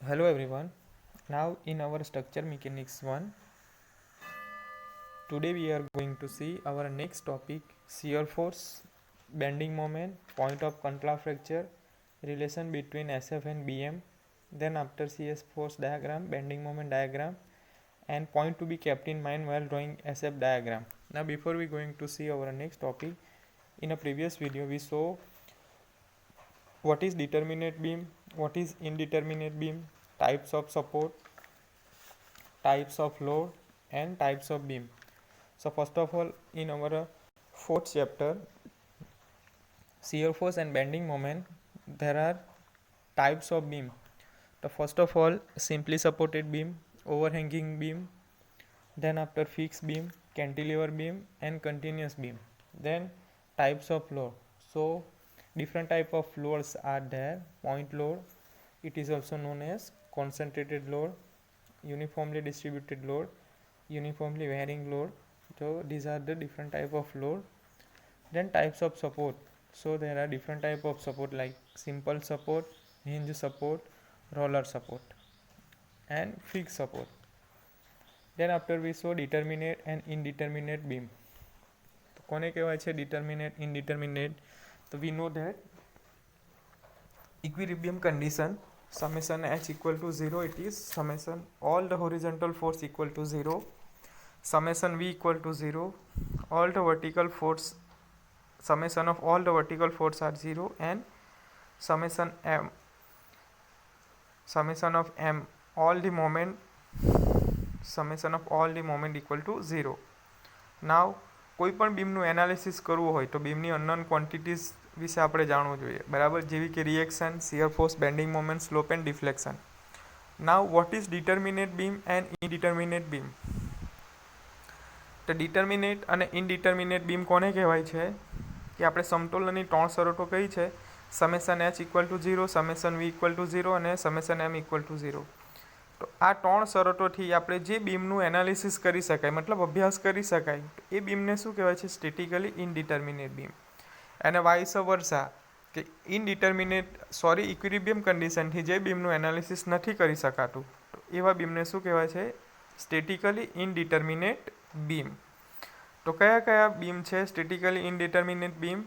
Hello everyone. Now in our structure mechanics 1, today we are going to see our next topic, shear force, bending moment, point of contrafracture, relation between SF and BM, then after shear force diagram, bending moment diagram, and point to be kept in mind while drawing SF diagram. Now before we going to see our next topic, in a previous video we saw what is determinate beam, what is indeterminate beam, types of support, types of load and types of beam. So first of all, in our fourth chapter, shear force and bending moment, there are types of beam. The first of all, simply supported beam, overhanging beam, then after fixed beam, cantilever beam and continuous beam. Then types of load. So different type of loads are there. Point load, it is also known as concentrated load, uniformly distributed load, uniformly varying load. So these are the different type of load. Then types of support. So there are different type of support like simple support, hinge support, roller support and fixed support. Then after we saw determinate and indeterminate beam. તો કોને કહેવાય છે determinate indeterminate? તો we know that equilibrium condition summation h equal to 0, it is summation all the horizontal force equal to 0, summation v equal to 0, all the vertical force, summation of all the vertical force are 0 and summation of m all the moment, summation of all the moment equal to 0. now કોઈ પણ બીમનું analysis કરવું હોય તો બીમની unknown quantities વિશે આપણે જાણવું જોઈએ, બરાબર, જેવી કે reaction, shear force, bending moment, slope and deflection. Now what is determinate beam and indeterminate beam? તો ડિટર્મિનેટ અને ઇનડિટર્મિનેટ બીમ કોને કહેવાય છે કે આપણે સમતોલનની ત્રણ શરતો કઈ છે, summation H equal to 0, summation V equal to 0 અને સમેશન એમ ઇક્વલ ટુ 0. તો આ ત્રણ શરતોથી આપણે જે બીમનું એનાલિસિસ કરી શકાય, મતલબ અભ્યાસ કરી શકાય, એ બીમને શું કહેવાય છે? Statically indeterminate beam. અને વાઇસ વર્સા કે ઇક્વિલિબ્રિયમ કન્ડિશનથી જે બીમનું એનાલિસિસ નથી કરી શકાતું, તો એવા બીમને શું કહેવાય છે? Statically indeterminate beam. તો કયા કયા બીમ છે સ્ટેટિકલી ઇનડિટર્મિનેટ બીમ?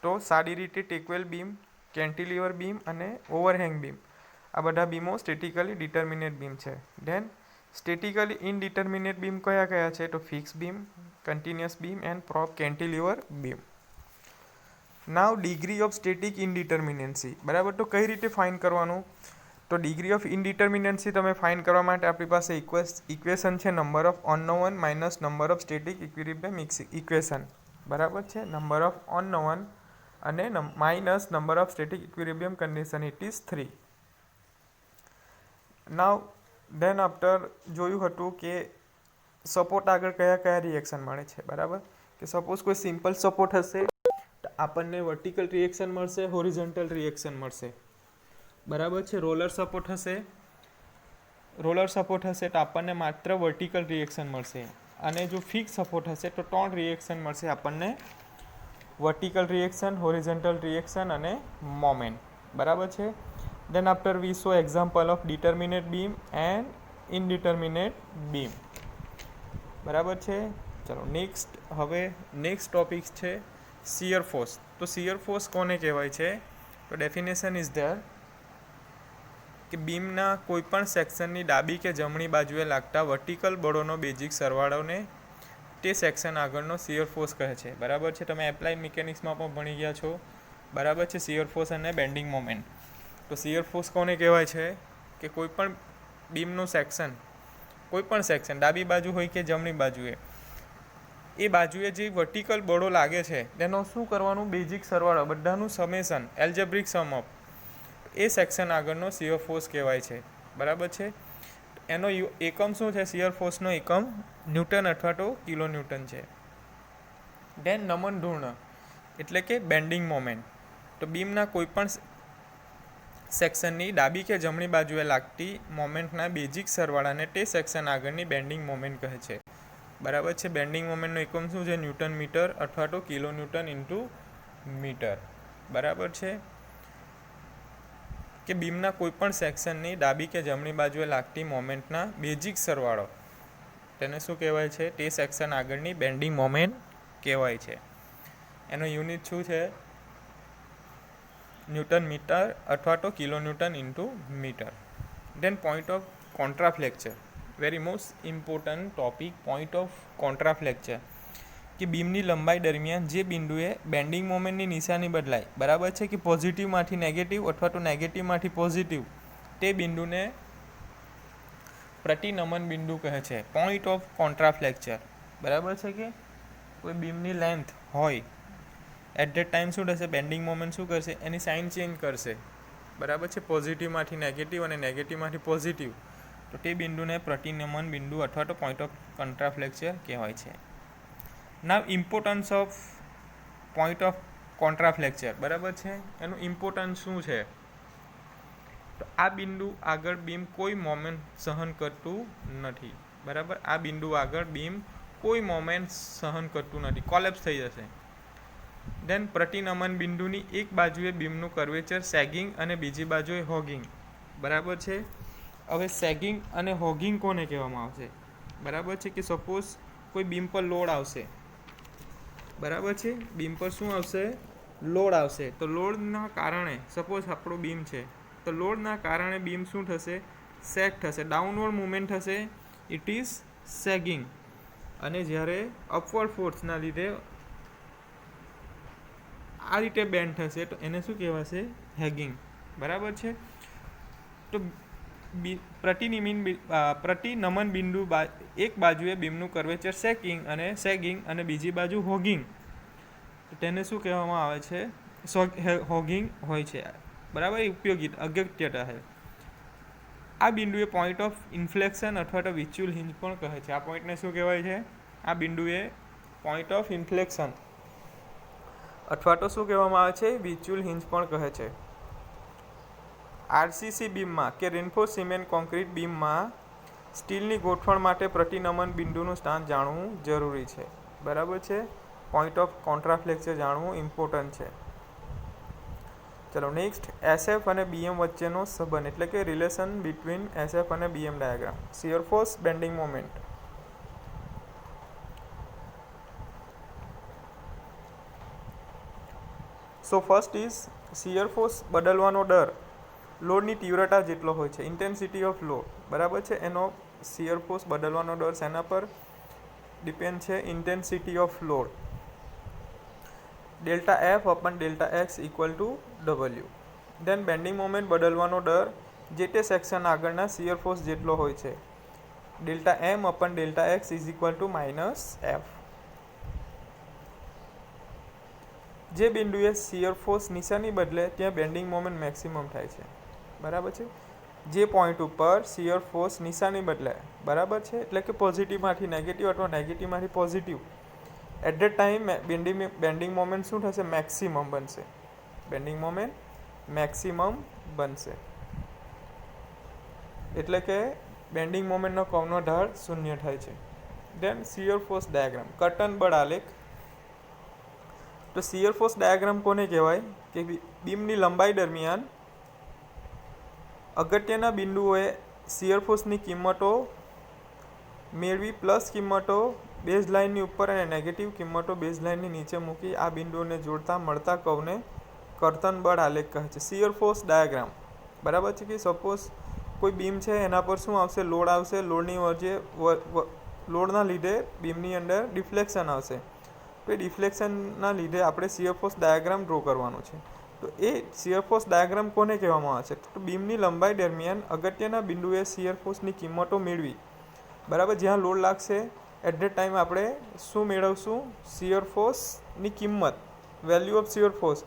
તો સાદી રીતે ટેકવેલ બીમ, કેન્ટિલિવર બીમ અને ઓવરહેંગ બીમ, આ બધા બીમો સ્ટેટિકલી ડિટર્મિનેટ બીમ છે. ધેન સ્ટેટિકલી ઇનડિટર્મિનેટ બીમ કયા કયા છે? તો fix beam, continuous beam and prop cantilever beam. Now degree of static indeterminacy, બરાબર. તો કઈ રીતે ફાઇન કરવાનું? તો ડિગ્રી ઓફ ઇનડિટર્મિનન્સી તમે ફાઇન કરવા માટે આપણી પાસે ઇક્વેશન છે number of unknown minus number of static equilibrium equation, બરાબર છે. નંબર ઓફ અનનોન અને minus number of static equilibrium condition, it is 3. Now than after જોયું હતું કે સપોર્ટ આગળ કયા કયા રિએક્શન મળે છે, બરાબર. કે સપોઝ કોઈ સિમ્પલ સપોર્ટ હશે તો આપણને વર્ટિકલ રિએક્શન મળશે, હોરિઝોન્ટલ રિએક્શન મળશે, બરાબર છે. રોલર સપોર્ટ હશે તો આપણને માત્ર વર્ટિકલ રિએક્શન મળશે. અને જો ફિક્સ સપોર્ટ હશે તો 3 રિએક્શન મળશે આપણને: વર્ટિકલ રિએક્શન, હોરિઝોન્ટલ રિએક્શન અને મોમેન્ટ, બરાબર છે. then after we show example of determinate beam and indeterminate beam, બરાબર છે. ચલો હવે નેક્સ્ટ ટોપિક છે શિયર ફોર્સ. તો શિયર ફોર્સ કોને કહેવાય છે? તો ડેફિનેશન ઇઝ ધેર કે બીમના કોઈપણ સેક્શનની ડાબી કે જમણી બાજુએ લાગતા વર્ટિકલ બળોનો બેઝિક સરવાળોને તે સેક્શન આગળનો શિયર ફોર્સ કહે છે, બરાબર છે. તમે એપ્લાઇડ મિકેનિક્સમાં પણ ભણી ગયા છો, બરાબર છે, શિયર ફોર્સ અને બેન્ડિંગ મોમેન્ટ. તો શિયર ફોર્સ કોને કહેવાય છે? કે કોઈપણ બીમનું સેક્શન, કોઈપણ સેક્શન ડાબી બાજુ હોય કે જમણી બાજુએ, એ બાજુએ જે વર્ટિકલ બળો લાગે છે તેનો શું કરવાનું? બેઝિક સરવાળો, બધાનું summation, algebraic sum of, a section આગળનો શિયર ફોર્સ કહેવાય છે, બરાબર છે. એનો એકમ શું છે? શિયર ફોર્સનો એકમ ન્યૂટન અથવા તો કિલો ન્યૂટન છે. ધેન નમન ઘૂર્ણ એટલે કે બેન્ડિંગ મોમેન્ટ. તો બીમના કોઈપણ સેક્શનની ડાબી કે જમણી બાજુએ લાગતી મોમેન્ટના બેઝિક સરવાળાને તે સેક્શન આગળની બેન્ડિંગ મોમેન્ટ કહે છે, બરાબર છે. બેન્ડિંગ મોમેન્ટનો એકમ શું છે? ન્યૂટન મીટર અથવા તો કિલો ન્યૂટન ઇન્ટુ મીટર, બરાબર છે. કે બીમના કોઈપણ સેક્શનની ડાબી કે જમણી બાજુએ લાગતી મોમેન્ટના બેઝિક સરવાળો, તેને શું કહેવાય છે? તે સેક્શન આગળની બેન્ડિંગ મોમેન્ટ કહેવાય છે. એનો યુનિટ શું છે? ન્યૂટન મીટર અથવા તો kilo newton into metre. Then point of contraflexure, very most important topic, point of contraflexure, કે બીમની લંબાઈ દરમિયાન જે બિંદુએ બેન્ડિંગ મોમેન્ટની નિશાની બદલાય, બરાબર છે, કે પોઝિટિવમાંથી નેગેટિવ અથવા તો નેગેટિવમાંથી પોઝિટિવ, તે બિંદુને પ્રતિનમન બિંદુ કહે છે. પોઈન્ટ ઓફ કોન્ટ્રાફ્લેક્ચર, બરાબર છે, કે કોઈ બીમની લેન્થ હોય એટ ધેટ ટાઈમ શું થશે? બેન્ડિંગ મોમેન્ટ શું કરશે? એની સાઇન ચેન્જ કરશે, બરાબર છે, પોઝિટિવમાંથી નેગેટિવ અને નેગેટિવમાંથી પોઝિટિવ, તો તે બિંદુને પ્રતિનમન બિંદુ અથવા તો પોઈન્ટ ઓફ કોન્ટ્રાફ્લેક્ચર કહેવાય છે. નાવ ઇમ્પોર્ટન્સ ઓફ પોઈન્ટ ઓફ કોન્ટ્રાફ્લેક્ચર, બરાબર છે, એનું ઇમ્પોર્ટન્સ શું છે? તો આ બિંદુ આગળ બીમ કોઈ મોમેન્ટ સહન કરતું નથી, બરાબર. આ બિંદુ આગળ બીમ કોઈ મોમેન્ટ સહન કરતું નથી, કોલેપ્સ થઈ જશે. દેન પ્રતિનમન બિંદુની એક બાજુએ બીમનું કર્વેચર સેગિંગ અને બીજી બાજુએ હોગિંગ, બરાબર છે. હવે સેગિંગ અને હોગિંગ કોને કહેવામાં આવશે? બરાબર છે, કે સપોઝ કોઈ બીમ પર લોડ આવશે, બરાબર છે, બીમ પર શું આવશે? લોડ આવશે. તો લોડના કારણે, સપોઝ આપણો બીમ છે, તો લોડના કારણે બીમ શું થશે? સેગ થશે, ડાઉનવર્ડ મુવમેન્ટ થશે, ઇટ ઇઝ સેગિંગ. અને જ્યારે અપવર્ડ ફોર્સના લીધે આ રીતે બેન્ડ થશે તો એને શું કહેવાશે? હેગિંગ, બરાબર છે. તો પ્રતિનમન બિંદુ એક બાજુએ બીમનું કર્વેચર સેગિંગ અને બીજી બાજુ હોગિંગ, તેને શું કહેવામાં આવે છે? હોગિંગ હોય છે, બરાબર. એ ઉપયોગી અગત્યતા છે. આ બિંદુએ પોઈન્ટ ઓફ ઇન્ફ્લેક્શન અથવા તો વિચ્યુઅલ હિંજ પણ કહે છે. આ પોઈન્ટને શું કહેવાય છે? આ બિંદુએ પોઈન્ટ ઓફ ઇન્ફ્લેક્શન અથવા તો શું કહેવામાં આવે છે? વિચ્યુઅલ હિંજ પણ કહે છે. આરસીસી બીમમાં કે રેન્ફોર્સ સિમેન્ટ કોન્ક્રીટ બીમમાં સ્ટીલની ગોઠવણ માટે પ્રતિનમન બિંદુનું સ્થાન જાણવું જરૂરી છે, બરાબર છે. પોઈન્ટ ઓફ કોન્ટ્રાફ્લેક્ચર જાણવું ઇમ્પોર્ટન્ટ છે. ચલો નેક્સ્ટ, એસએફ અને બીએમ વચ્ચેનો સંબંધ એટલે કે રિલેશન બિટવીન એસએફ અને BM diagram. Shear force, bending moment. So first is shear force, બદલવાનો દર લોડની તીવ્રતા જેટલો હોય છે, ઇન્ટેન્સિટી ઓફ લોડ, બરાબર છે. એનો શિયર ફોર્સ બદલવાનો દર શેના પર ડિપેન્ડ છે? Intensity of load. Delta F upon delta X equal to W. Then bending moment બદલવાનો દર જે તે સેક્શન આગળના શિયર ફોર્સ જેટલો હોય છે, delta M upon delta X is equal to minus F. જે બિંદુએ શિયર ફોર્સ નિશાની બદલે ત્યાં બેન્ડિંગ મોમેન્ટ મેક્સિમમ થાય છે, બરાબર છે. જે પોઈન્ટ ઉપર શિયર ફોર્સ નિશાની બદલાય, બરાબર છે, એટલે કે પોઝિટિવમાંથી નેગેટિવ અથવા નેગેટિવમાંથી positive, at that time bending moment શું થશે? મેક્સિમમ બનશે. બેન્ડિંગ મોમેન્ટ મેક્સિમમ બનશે, એટલે કે બેન્ડિંગ મોમેન્ટનો કર્વનો ઢાળ શૂન્ય થાય છે. દેન શિયર ફોર્સ ડાયાગ્રામ, કર્ટન બળ આલેખ. તો શિયર ફોર્સ ડાયાગ્રામ કોને કહેવાય? કે બીમની લંબાઈ દરમિયાન અગત્યના બિંદુઓએ શિયર ફોર્સની કિંમતો મેળવી, પ્લસ કિંમતો બેઝલાઇનની ઉપર અને નેગેટિવ કિંમતો બેઝલાઇનની નીચે મૂકી આ બિંદુઓને જોડતા મળતા કર્વને કર્તન બળ આલેખ કહે છે. શિયર ફોર્સ ડાયાગ્રામ, બરાબર છે, કે સપોઝ કોઈ બીમ છે, એના પર શું આવશે? લોડ આવશે. લોડના લીધે બીમની અંદર ડિફ્લેક્શન આવશે. તો એ ડિફ્લેક્શનના લીધે આપણે શિયર ફોર્સ ડાયાગ્રામ ડ્રો કરવાનો છે. તો એ શિયર ફોર્સ ડાયાગ્રામ કોને કહેવામાં આવે છે? તો બીમની લંબાઈ દરમિયાન અગત્યના બિંદુએ શિયર ફોર્સની કિંમતો મેળવી, બરાબર. જ્યાં લોડ લાગશે એટ ધેટ ટાઈમ આપણે શું મેળવશું? શિયર ફોર્સની કિંમત, વેલ્યુ ઓફ શિયર ફોર્સ.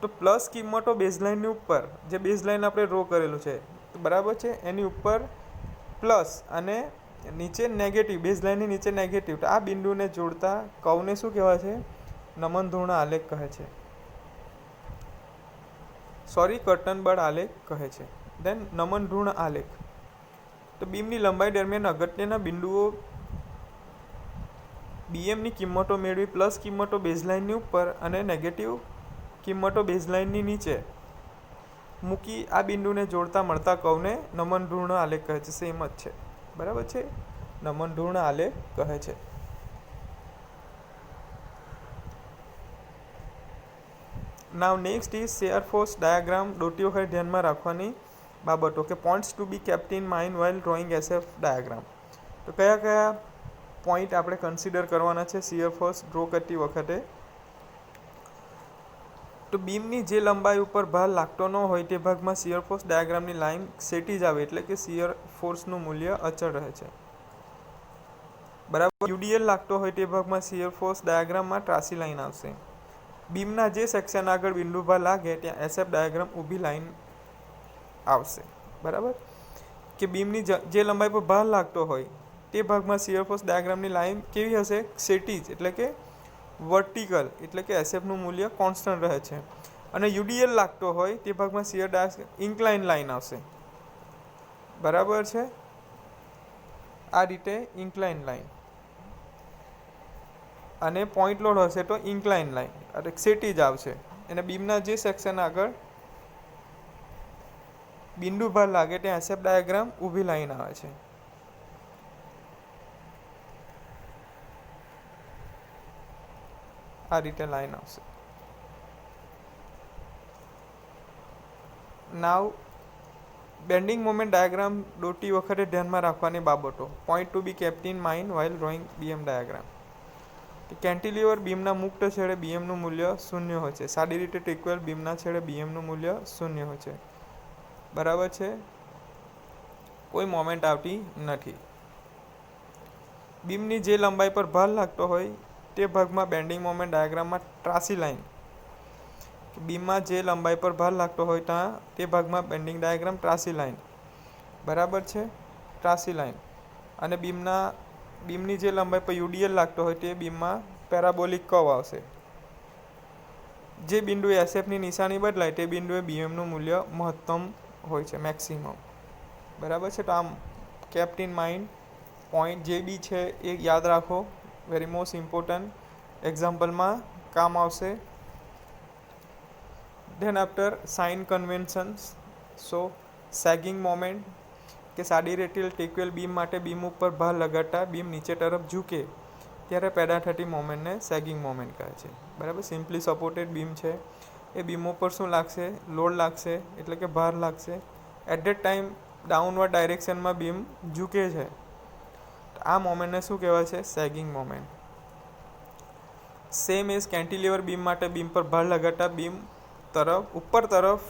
તો પ્લસ કિંમતો બેઝલાઇનની ઉપર, જે બેઝલાઇન આપણે ડ્રો કરેલું છે, બરાબર છે, એની ઉપર પ્લસ અને નીચે નેગેટિવ, બેઝલાઇનની નીચે નેગેટિવ. તો આ બિંદુને જોડતા કર્વને શું કહેવાય છે? નમન ધૂર્ણ આલેખ કહે છે. કર્ટન બળ આલેખ કહે છે. દેન નમન ધૂર્ણ આલેખ. તો બીમની લંબાઈ દરમિયાન અગત્યના બિંદુઓ બીએમની કિંમતો મેળવી, પ્લસ કિંમતો બેઝલાઇનની ઉપર અને નેગેટિવ કિંમતો બેઝલાઇનની નીચે મૂકી આ બિંદુને જોડતા મળતા કર્વને નમન ધૂર્ણ આલેખ કહે છે. સેમ જ છે, બરાબર છે, નમન ધૂર્ણ આલેખ કહે છે. Now next is shear force diagram. દોરતી વખતે ધ્યાનમાં રાખવાની બાબતો કે points to be kept in mind while drawing SF diagram. તો કયા કયા પોઈન્ટ આપણે કન્સિડર કરવાના છે શિયર ફોર્સ ડ્રો કરતી વખતે? તો બીમની જે લંબાઈ ઉપર ભાર લાગતો ન હોય તે ભાગમાં શિયર ફોર્સ ડાયાગ્રામની લાઇન સેટી જ આવે, એટલે કે શિયર ફોર્સનું મૂલ્ય અચળ રહે છે, બરાબર. યુડીએલ લાગતો હોય તે ભાગમાં શિયર ફોર્સ ડાયાગ્રામમાં ત્રાસી લાઇન આવશે. બીમના જે સેક્શન આગળ બિંદુ ભાર લાગે ત્યાં SF ડાયાગ્રામ ઊભી લાઇન આવશે, બરાબર. કે બીમની જે લંબાઈ પર ભાર લાગતો હોય તે ભાગમાં શિયર ફોર્સ ડાયાગ્રામની લાઇન કેવી હશે? ક્ષિતિજ એટલે કે વર્ટિકલ, એટલે કે એસએફનું મૂલ્ય કોન્સ્ટન્ટ રહે છે. અને યુડીએલ લાગતો હોય તે ભાગમાં શિયર ડાયાગ્રામ ઇન્ક્લાઇન લાઇન આવશે, બરાબર છે. આ રીતે ઇન્ક્લાઇન લાઇન અને પોઈન્ટ લોડ હશે તો ઇન્ક્લાઇન લાઇન એટલે ક્ષિતિજ આવશે. અને બીમના જે સેક્શન આગળ બિંદુ ભાર લાગે ત્યાં SF ડાયાગ્રામ ઊભી લાઇન આવે છે. આ રીતે લાઇન આવશે. નાવ બેન્ડિંગ મોમેન્ટ ડાયાગ્રામ દોરતી વખતે ધ્યાનમાં રાખવાની બાબતો. Point to be kept in mind while drawing BM diagram. Cantilever બીમના મુક્ત છેડે BMનું મૂલ્ય 0 હોય છે. સાદી રીતે ટેકવેલ બીમના છેડે BMનું મૂલ્ય 0 હોય છે, બરાબર છે. કોઈ મોમેન્ટ આવતી નથી. બીમની જે લંબાઈ પર ભાર લાગતો હોય તે ભાગમાં બેન્ડિંગ મોમેન્ટ ડાયાગ્રામમાં ત્રાસી લાઇન. બીમમાં જે લંબાઈ પર ભાર લાગતો હોય ત્યાં તે ભાગમાં બેન્ડિંગ ડાયાગ્રામ ત્રાસી લાઇન, બરાબર છે, ત્રાસી લાઇન. અને બીમની જે લંબાઈ પર યુડીએલ લાગતો હોય તે બીમમાં પેરાબોલિક કર્વ આવશે. જે બિંદુએ એસએફની નિશાની બદલાય તે બિંદુએ બીએમનું મૂલ્ય મહત્તમ હોય છે, મેક્સિમમ, બરાબર છે. તો આમ કેપ્ટ ઇન માઇન્ડ પોઈન્ટ જે બી છે એ યાદ રાખો, વેરી મોસ્ટ ઇમ્પોર્ટન્ટ, એક્ઝામ્પલમાં કામ આવશે. Then after sign conventions. So sagging moment કે સાદી રેટિલ ટેકવેલ બીમ માટે બીમ ઉપર ભાર લગાડતા બીમ નીચે તરફ ઝૂકે ત્યારે પેદા થતી મોમેન્ટને સેગિંગ મોમેન્ટ કહે છે, બરાબર. સિમ્પલી સપોર્ટેડ બીમ છે એ બીમ ઉપર શું લાગશે? લોડ લાગશે, એટલે કે ભાર લાગશે. એટ ધેટ ટાઈમ ડાઉનવર્ડ ડાયરેક્શનમાં બીમ ઝૂકે છે. આ મોમેન્ટને શું કહેવાય છે? Sagging moment. Same as cantilever beam માટે બીમ પર ભાર લગાડતા બીમ ઉપર તરફ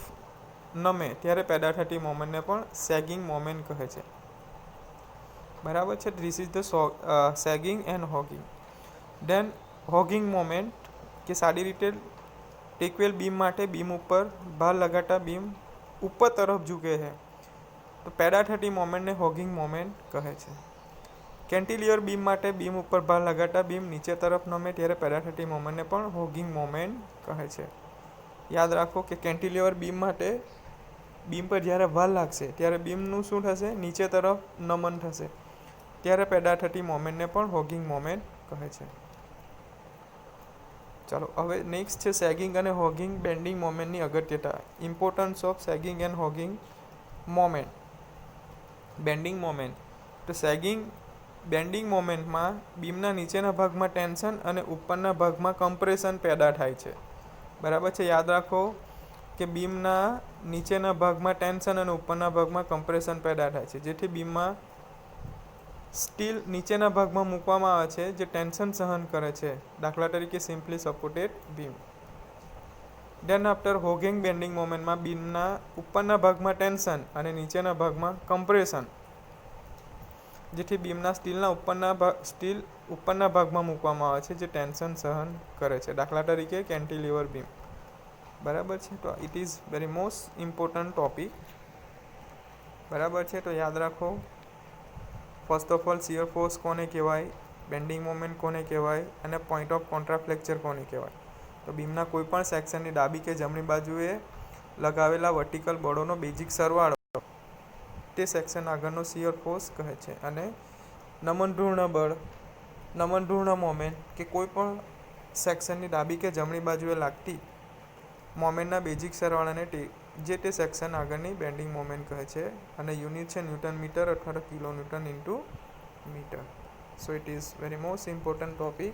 નમે ત્યારે પેદા થતી મોમેન્ટને પણ સેગિંગ મોમેન્ટ કહે છે, બરાબર છે. This is the sagging and hogging. Then hogging moment કે સાદી રીતે ટેકવેલ બીમ માટે બીમ ઉપર ભાર લગાડતા બીમ ઉપર તરફ ઝૂકે છે તો પેદા થતી મોમેન્ટને હોગિંગ મોમેન્ટ કહે છે. કેન્ટિલીવર બીમ માટે બીમ ઉપર ભાર લગાડતા બીમ નીચે તરફ નમે ત્યારે પેદા થતી મોમેન્ટને પણ હોગિંગ મોમેન્ટ કહે છે. યાદ રાખો કે કેન્ટિલીવર બીમ માટે બીમ પર જ્યારે ભાર લાગશે ત્યારે બીમનું શું થશે? નીચે તરફ નમન થશે, ત્યારે પેદા થતી મોમેન્ટને પણ હોગિંગ મોમેન્ટ કહે છે. ચાલો હવે નેક્સ્ટ છે સેગિંગ અને હોગિંગ બેન્ડિંગ મોમેન્ટની અગત્યતા. Importance of sagging and hogging moment. Bending moment. તો બેન્ડિંગ મોમેન્ટમાં બીમના નીચેના ભાગમાં ટેન્શન અને ઉપરના ભાગમાં કમ્પ્રેશન પેદા થાય છે, બરાબર છે. યાદ રાખો કે બીમના નીચેના ભાગમાં ટેન્શન અને ઉપરના ભાગમાં કમ્પ્રેશન પેદા થાય છે, જેથી બીમમાં સ્ટીલ નીચેના ભાગમાં મૂકવામાં આવે છે જે ટેન્શન સહન કરે છે, દાખલા તરીકે simply supported beam. Then after hogging bending મોમેન્ટમાં બીમના ઉપરના ભાગમાં ટેન્શન અને નીચેના ભાગમાં કમ્પ્રેશન, જેથી બીમના સ્ટીલ ઉપરના ભાગમાં મૂકવામાં આવે છે જે ટેન્શન સહન કરે છે, દાખલા તરીકે કેન્ટિલીવર બીમ, બરાબર છે. તો it is very most important topic, બરાબર છે. તો યાદ રાખો, first of all shear force કોને કહેવાય, બેન્ડિંગ મોમેન્ટ કોને કહેવાય અને પોઈન્ટ ઓફ કોન્ટ્રાફ્લેક્ચર કોને કહેવાય. તો બીમના કોઈપણ સેક્શનની ડાબી કે જમણી બાજુએ લગાવેલા વર્ટિકલ બળોનો બેઝિક સરવાળો તે સેક્શન આગળનો શિયર ફોર્સ કહે છે. અને નમન ધૂર્ણ મોમેન્ટ કે કોઈ પણ સેક્શનની ડાબી કે જમણી બાજુએ લાગતી મોમેન્ટના બેઝિક સરવાળાને જે તે સેક્શન આગળની બેન્ડિંગ મોમેન્ટ કહે છે અને યુનિટ છે ન્યૂટન મીટર અથવા તો kilo newton into metre. So it is very most important topic.